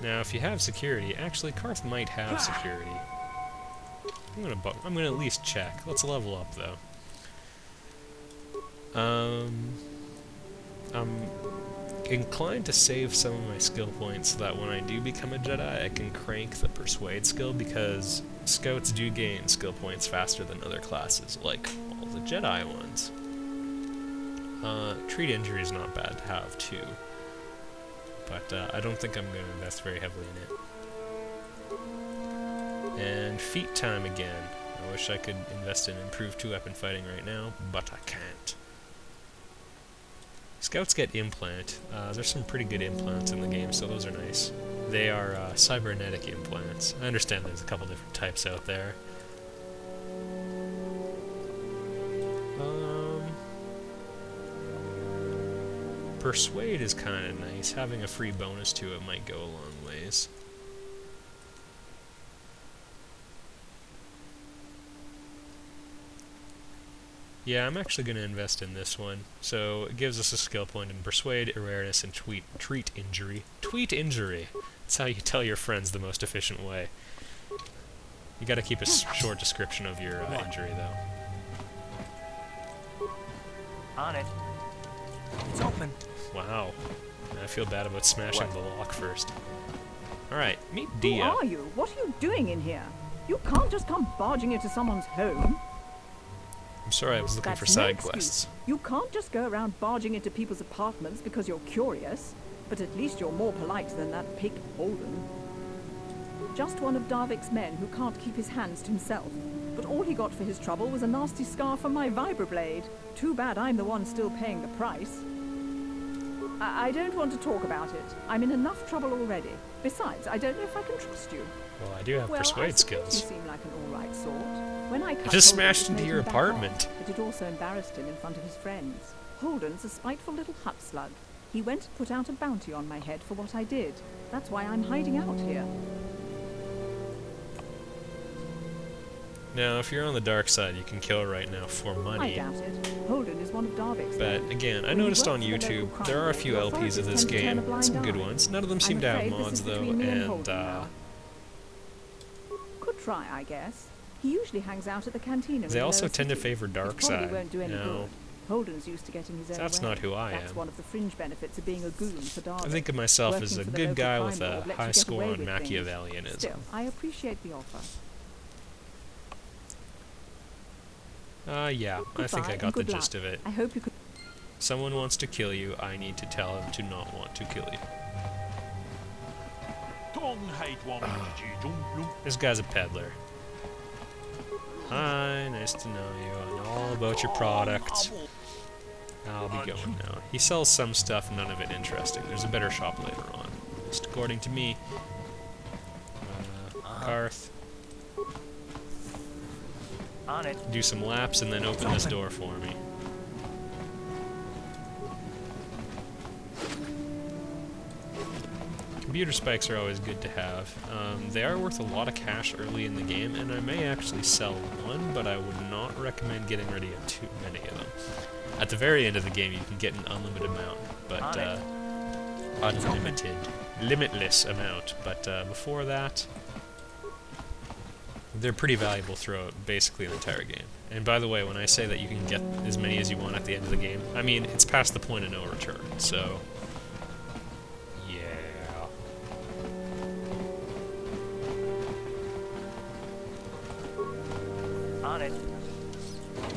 Now, if you have security, actually, Karth might have security. I'm gonna at least check. Let's level up, though. I'm inclined to save some of my skill points so that when I do become a Jedi, I can crank the Persuade skill, because Scouts do gain skill points faster than other classes, like all the Jedi ones. Treat Injury is not bad to have, too. But I don't think I'm going to invest very heavily in it. And Feat Time again. I wish I could invest in Improved 2-Weapon Fighting right now, but I can't. Scouts get Implant. There's some pretty good implants in the game, so those are nice. They are cybernetic implants. I understand there's a couple different types out there. Persuade is kind of nice. Having a free bonus to it might go a long ways. Yeah, I'm actually going to invest in this one. So it gives us a skill point in Persuade, Awareness, and Treat Injury. Tweet Injury! That's how you tell your friends the most efficient way. You gotta keep a short description of your injury, though. On it. It's open. Wow. I feel bad about smashing the lock first. Alright, meet Dia. Who are you? What are you doing in here? You can't just come barging into someone's home. I'm sorry, I was looking for side quests. You can't just go around barging into people's apartments because you're curious, but at least you're more polite than that pig Holden. Just one of Darvik's men who can't keep his hands to himself, but all he got for his trouble was a nasty scar from my vibroblade. Too bad I'm the one still paying the price. I don't want to talk about it. I'm in enough trouble already. Besides, I don't know if I can trust you. Well, I do have Persuade skills. You seem like an all-right sort. When I just smashed into your apartment. But it also embarrassed him in front of his friends. Holden's a spiteful little hut slug. He went and put out a bounty on my head for what I did. That's why I'm hiding out here. Now, if you're on the dark side, you can kill right now for money. I doubt it. Holden is one of Darvik's. But again, I noticed on YouTube there are a few LPs of this game, some good ones. None of them seem to have mods though, and could try, I guess. He usually hangs out at the cantina. They also tend to favor dark side. No. Holden's used to getting his own that's way. not who I am. That's one of the fringe benefits of being a goon for Darvik. I think of myself as a good guy with a high score on Machiavellianism. Still, I appreciate the offer. Yeah, I think I got the gist of it. I hope you could. Someone wants to kill you, I need to tell him to not want to kill you. This guy's a peddler. Hi, nice to know you. I know all about your products. I'll be going now. He sells some stuff, none of it interesting. There's a better shop later on, at least according to me. Karth. On it. Do some laps and then open this door for me. Computer spikes are always good to have. They are worth a lot of cash early in the game, and I may actually sell one, but I would not recommend getting rid of too many of them. At the very end of the game, you can get an unlimited amount, but limitless amount. But before that, they're pretty valuable throughout basically the entire game. And by the way, when I say that you can get as many as you want at the end of the game, I mean it's past the point of no return, so yeah. On it.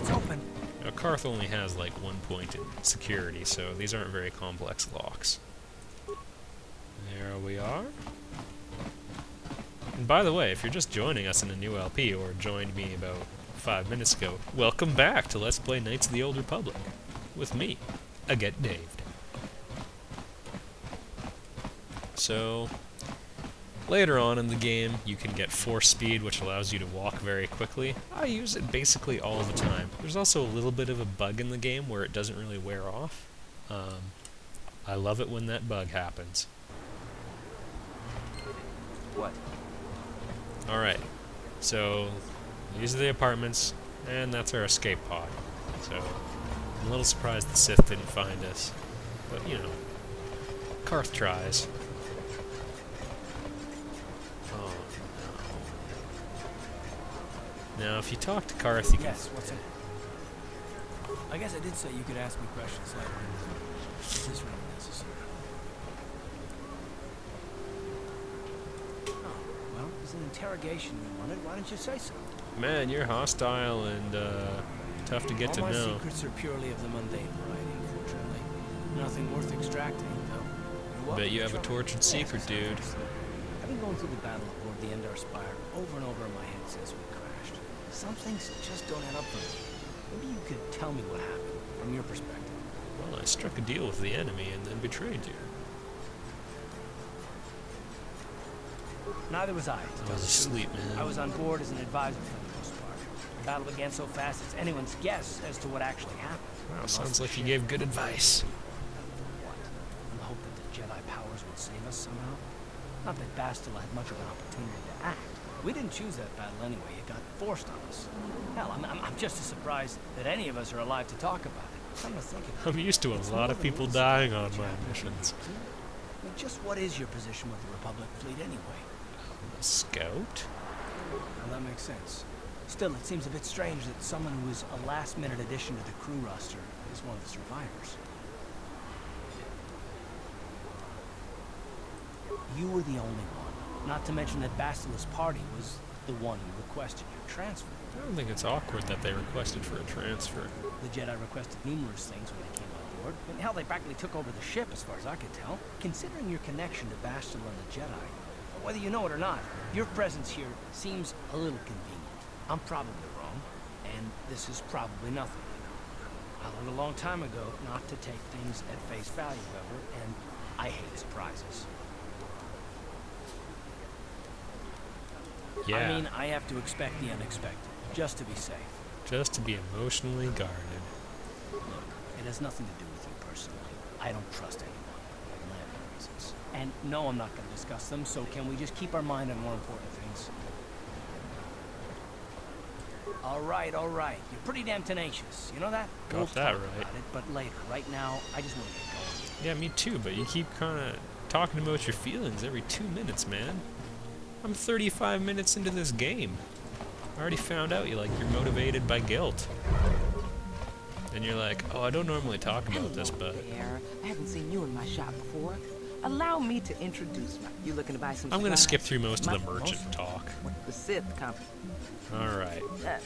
It's open. Now Karth only has like 1 point in security, so these aren't very complex locks. There we are. And by the way, if you're just joining us in a new LP, or joined me about 5 minutes ago, welcome back to Let's Play Knights of the Old Republic, with me, Get Daved. So, later on in the game, you can get Force Speed, which allows you to walk very quickly. I use it basically all the time. There's also a little bit of a bug in the game where it doesn't really wear off. I love it when that bug happens. What? Alright, so these are the apartments, and that's our escape pod. So, I'm a little surprised the Sith didn't find us. But, you know, Karth tries. Now, if you talk to Karth, you can... Yes, what's it? I guess I did say you could ask me questions later. Is this really necessary? Oh, well, it was an interrogation you wanted. Why didn't you say so? Man, you're hostile and, tough to get to All my know. secrets are purely of the mundane variety, unfortunately. Nothing worth extracting, though. You're welcome Bet you to have a try. tortured secret, dude. I've been going through the battle aboard the Endar Spire over and over in my head since we crashed. Some things just don't add up for me. Maybe you could tell me what happened, from your perspective. Well, I struck a deal with the enemy and then betrayed you. Neither was I. I was asleep, man. I was on board as an advisor for the most part. The battle began so fast it's anyone's guess as to what actually happened. Wow, sounds like you gave good advice. What? In the hope that the Jedi powers would save us somehow? Not that Bastila had much of an opportunity to act. We didn't choose that battle anyway. It got forced on us. Hell, I'm just as surprised that any of us are alive to talk about it. Come to think of it, I'm used to a lot of people dying on my missions. I mean, just what is your position with the Republic fleet anyway? A scout? Well, that makes sense. Still, it seems a bit strange that someone who is a last-minute addition to the crew roster is one of the survivors. You were the only one. Not to mention that Bastila's party was the one who requested your transfer. I don't think it's awkward that they requested for a transfer. The Jedi requested numerous things when they came on board. And hell, they practically took over the ship as far as I could tell. Considering your connection to Bastila and the Jedi, whether you know it or not, your presence here seems a little convenient. I'm probably wrong, and this is probably nothing. I learned a long time ago not to take things at face value, however, and I hate surprises. Yeah, I mean, I have to expect the unexpected, just to be safe. just to be emotionally guarded. Look, it has nothing to do with you personally. I don't trust anyone, for landing reasons. And no, I'm not going to discuss them, so can we just keep our mind on more important things? All right, all right. You're pretty damn tenacious. You know that? Got We'll that talk right. about it, but later. Right now, I just want to get going. Yeah, me too, but you keep kind of talking about your feelings every 2 minutes, man. I'm 35 minutes into this game. I already found out you're motivated by guilt. And you're like, oh, I don't normally talk about this, but... There. I haven't seen you in my shop before. Allow me to introduce myself. You looking to buy some I'm gonna supplies? skip through most of the My merchant promotion talk. with the Sith company. Alright. Uh,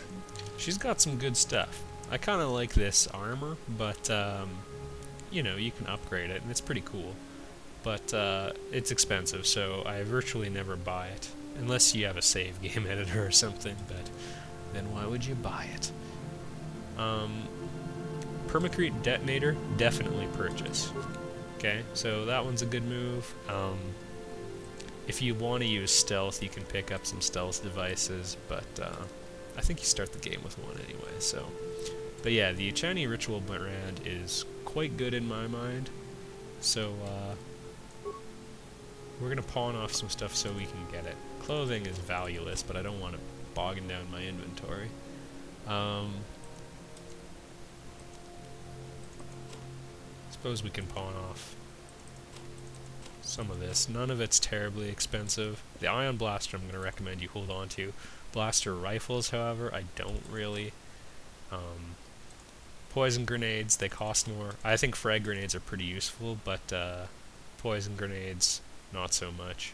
She's got some good stuff. I kind of like this armor, but, you know, you can upgrade it, and it's pretty cool. But, it's expensive, so I virtually never buy it. Unless you have a save game editor or something, but then why would you buy it? Permacrete detonator, definitely purchase. Okay, so that one's a good move. If you want to use stealth, you can pick up some stealth devices, but I think you start the game with one anyway, so... But yeah, the Echani Ritual brand is quite good in my mind, so we're going to pawn off some stuff so we can get it. Clothing is valueless, but I don't want it bogging down my inventory. Suppose we can pawn off some of this. None of it's terribly expensive. The Ion Blaster I'm going to recommend you hold on to. Blaster rifles, however, I don't really. Poison grenades, they cost more. I think frag grenades are pretty useful, but poison grenades, not so much.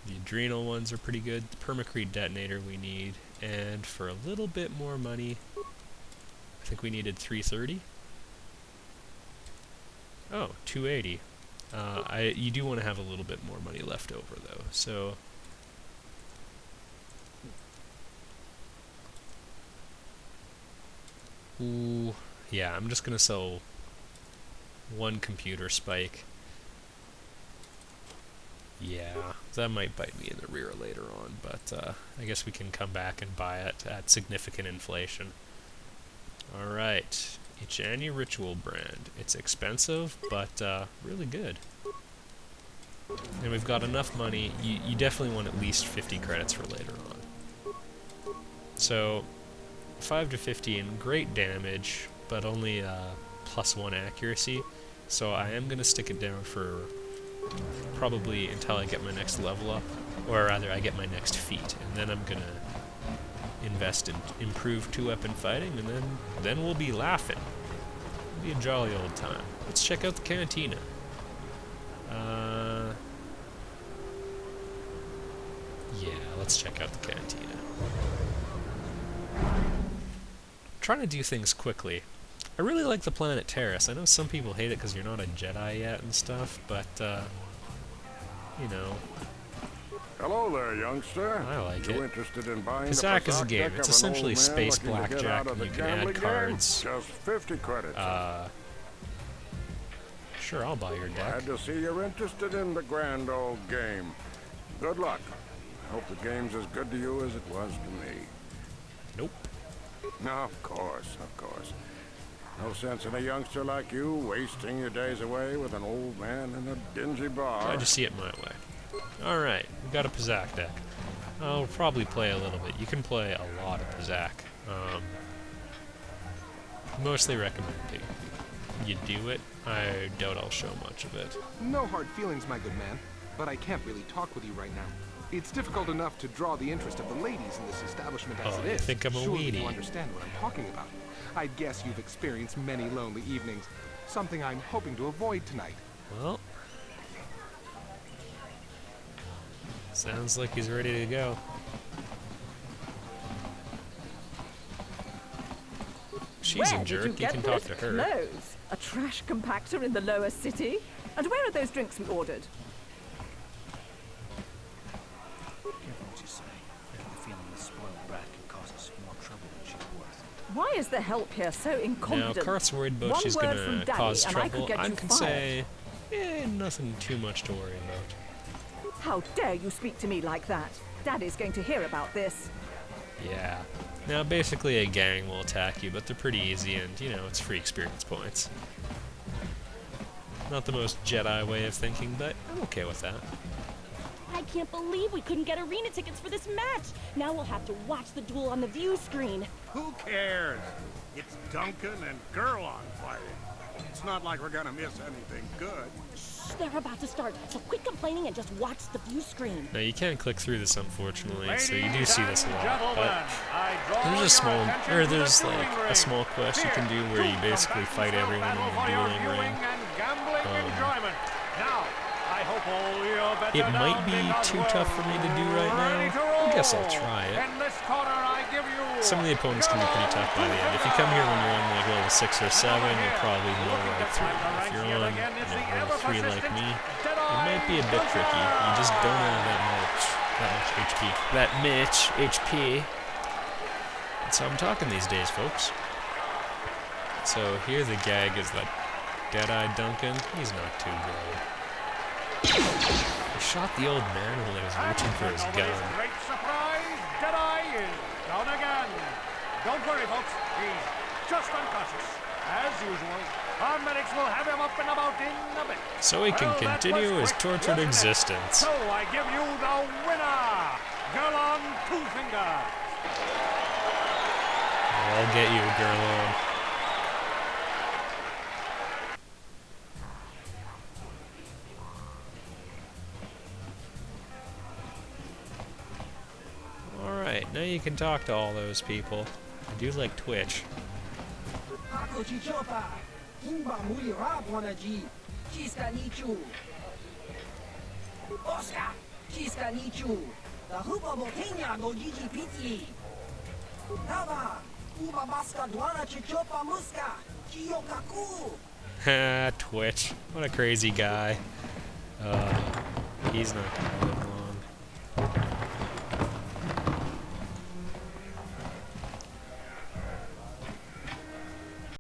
The adrenal ones are pretty good. The Permacrete detonator we need, and for a little bit more money, I think we needed 330. Oh, 280. You do want to have a little bit more money left over, though, so... Ooh, yeah, I'm just gonna sell one computer spike. Yeah, that might bite me in the rear later on, but I guess we can come back and buy it at significant inflation. Alright, Echani Ritual brand. It's expensive, but really good. And we've got enough money. You definitely want at least 50 credits for later on. So, 5 to 15, great damage, but only +1 accuracy. So I am going to stick it down for probably until I get my next level up, or rather I get my next feat, and then I'm going to invest in improved two-weapon fighting, and then we'll be laughing. It'll be a jolly old time. Let's check out the cantina. Yeah, let's check out the cantina. Trying to do things quickly. I really like the planet Taris. I know some people hate it because you're not a Jedi yet and stuff, but, you know. Hello there, youngster. I like it. Interested in buying Kazakh the is a game. deck It's of an essentially old man space looking to get blackjack, out of and you the can add gambling game? cards. Just 50 credits. Sure, I'll buy your deck. Glad to see you're interested in the grand old game. Good luck. I hope the game's as good to you as it was to me. Nope. No, of course, of course. No sense in a youngster like you wasting your days away with an old man in a dingy bar. I just see it my way. Alright, we've got a Pazak deck. I'll probably play a little bit. You can play a lot of Pazak. Mostly recommend you do it. I doubt I'll show much of it. No hard feelings, my good man, but I can't really talk with you right now. It's difficult enough to draw the interest of the ladies in this establishment as it you is. think I'm a Surely weenie. you understand what I'm talking about. I guess you've experienced many lonely evenings, something I'm hoping to avoid tonight. Well, sounds like he's ready to go. She's Where a jerk. did you can get talk those to her. clothes? A trash compactor in the lower city? And where are those drinks we ordered? Careful what you say. I have a feeling this spoiled brat can cause us more trouble than she's worth. Why is the help here so incompetent? Now, Karth's worried about One she's word from gonna Daddy cause and I could trouble. get I you can fired. say, nothing too much to worry about. How dare you speak to me like that? Daddy's going to hear about this. Yeah. Now, basically a gang will attack you, but they're pretty easy, and, you know, it's free experience points. Not the most Jedi way of thinking, but I'm okay with that. I can't believe we couldn't get arena tickets for this match. Now we'll have to watch the duel on the view screen. Who cares? It's Duncan and Gerlon fighting. It's not like we're gonna miss anything good. Shh, they're about to start, so quit complaining and just watch the view screen. Now, you can't click through this, unfortunately, so you do Ladies see this a and lot, gentlemen, but I draw there's a your small, attention or to the there's dueling like a ring. small quest you can do where you basically fight everyone in the dueling ring. Enjoyment. Now, I hope all your bets It are might down be because too we're tough for me to do right ready to now. I guess I'll roll. try it. In this corner, I give you Some of the opponents can be pretty tough by the end. If you come here when you're on like level 6 or 7, you'll probably blow right through. If you're on level 3 like me, it might be a bit tricky. You just don't have that much HP. That much HP. That's how I'm talking these days, folks. So here the gag is that Dead-Eye Duncan, he's not too great. He shot the old man while he was reaching for his gun. Great surprise, Deadeye is down again. Don't worry, folks. He's just unconscious. As usual, our medics will have him up and about in a bit. So he can Well, that continue was his quick, tortured wasn't it? existence. So I give you the winner, Gerlon Two Fingers. I'll get you, Gerlon. Alright, now you can talk to all those people. I do like Twitch. Ha, Twitch. What a crazy guy. He's not